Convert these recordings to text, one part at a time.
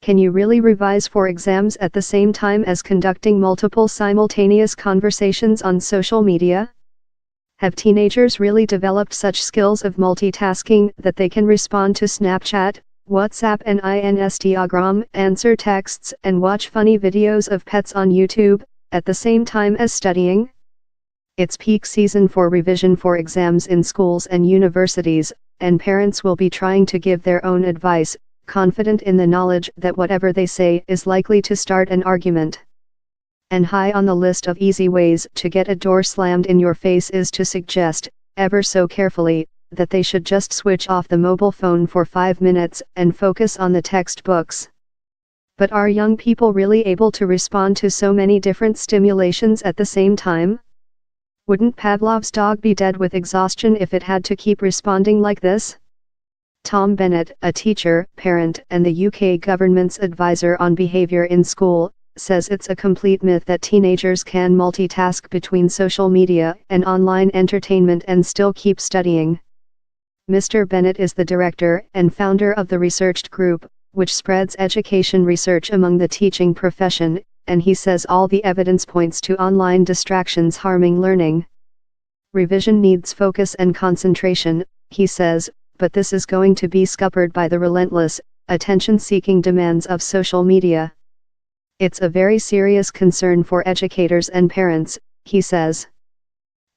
Can you really revise for exams at the same time as conducting multiple simultaneous conversations on social media? Have teenagers really developed such skills of multitasking that they can respond to Snapchat, WhatsApp and Instagram, answer texts and watch funny videos of pets on YouTube, at the same time as studying? It's peak season for revision for exams in schools and universities, and parents will be trying to give their own advice, confident in the knowledge that whatever they say is likely to start an argument. And high on the list of easy ways to get a door slammed in your face is to suggest, ever so carefully, that they should just switch off the mobile phone for 5 minutes and focus on the textbooks. But are young people really able to respond to so many different stimulations at the same time? Wouldn't Pavlov's dog be dead with exhaustion if it had to keep responding like this? Tom Bennett, a teacher, parent, and the UK government's advisor on behaviour in school, says it's a complete myth that teenagers can multitask between social media and online entertainment and still keep studying. Mr. Bennett is the director and founder of the researched group, which spreads education research among the teaching profession, and he says all the evidence points to online distractions harming learning. Revision needs focus and concentration, he says, but this is going to be scuppered by the relentless, attention-seeking demands of social media. It's a very serious concern for educators and parents, he says.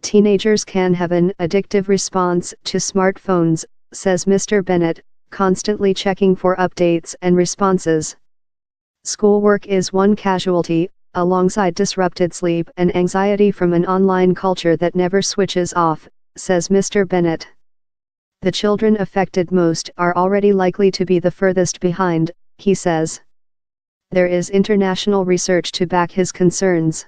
Teenagers can have an addictive response to smartphones, says Mr. Bennett, constantly checking for updates and responses. Schoolwork is one casualty, alongside disrupted sleep and anxiety from an online culture that never switches off, says Mr. Bennett. The children affected most are already likely to be the furthest behind, he says. There is international research to back his concerns.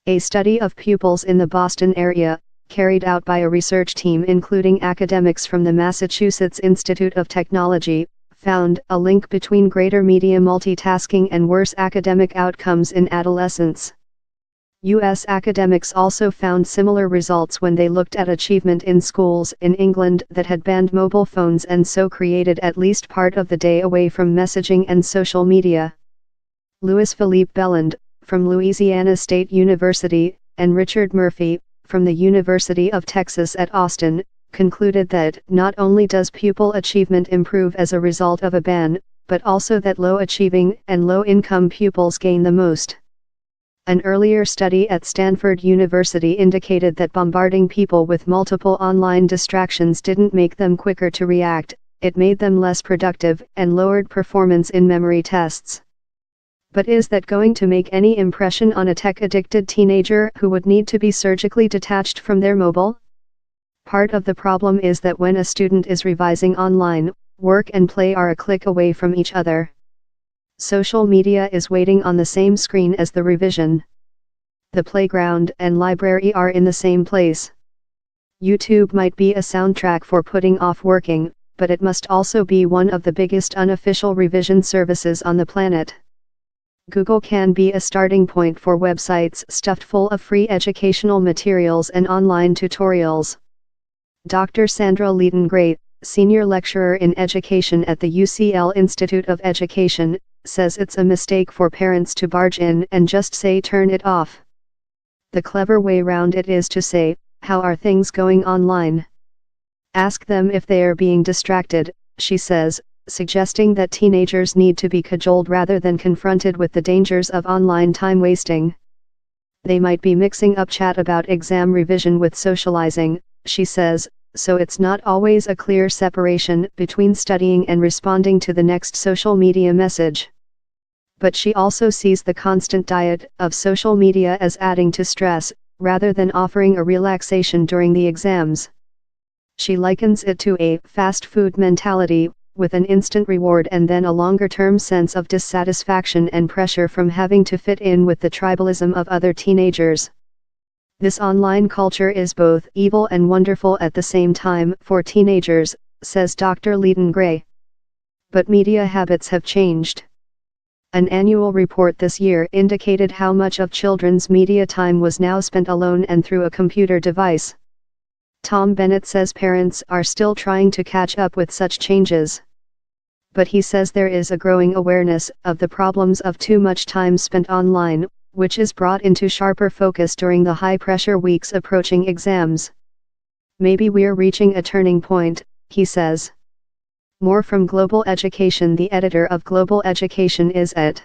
A study of pupils in the Boston area, carried out by a research team including academics from the Massachusetts Institute of Technology, found a link between greater media multitasking and worse academic outcomes in adolescence. U.S. academics also found similar results when they looked at achievement in schools in England that had banned mobile phones and so created at least part of the day away from messaging and social media. Louis Philippe Belland, from Louisiana State University, and Richard Murphy, from the University of Texas at Austin, concluded that not only does pupil achievement improve as a result of a ban, but also that low-achieving and low-income pupils gain the most. An earlier study at Stanford University indicated that bombarding people with multiple online distractions didn't make them quicker to react, it made them less productive and lowered performance in memory tests. But is that going to make any impression on a tech-addicted teenager who would need to be surgically detached from their mobile? Part of the problem is that when a student is revising online, work and play are a click away from each other. Social media is waiting on the same screen as the revision. The playground and library are in the same place. YouTube might be a soundtrack for putting off working, but it must also be one of the biggest unofficial revision services on the planet. Google can be a starting point for websites stuffed full of free educational materials and online tutorials. Dr. Sandra Leeton-Gray, senior lecturer in education at the UCL Institute of Education, says it's a mistake for parents to barge in and just say turn it off. The clever way round it is to say, how are things going online? Ask them if they are being distracted, she says, suggesting that teenagers need to be cajoled rather than confronted with the dangers of online time wasting. They might be mixing up chat about exam revision with socializing, she says, so it's not always a clear separation between studying and responding to the next social media message. But she also sees the constant diet of social media as adding to stress, rather than offering a relaxation during the exams. She likens it to a fast food mentality, with an instant reward and then a longer-term sense of dissatisfaction and pressure from having to fit in with the tribalism of other teenagers. This online culture is both evil and wonderful at the same time for teenagers, says Dr. Leeton-Gray. But media habits have changed. An annual report this year indicated how much of children's media time was now spent alone and through a computer device. Tom Bennett says parents are still trying to catch up with such changes. but he says there is a growing awareness of the problems of too much time spent online, which is brought into sharper focus during the high-pressure weeks approaching exams. Maybe we're reaching a turning point, he says. More from Global Education. The editor of Global Education is at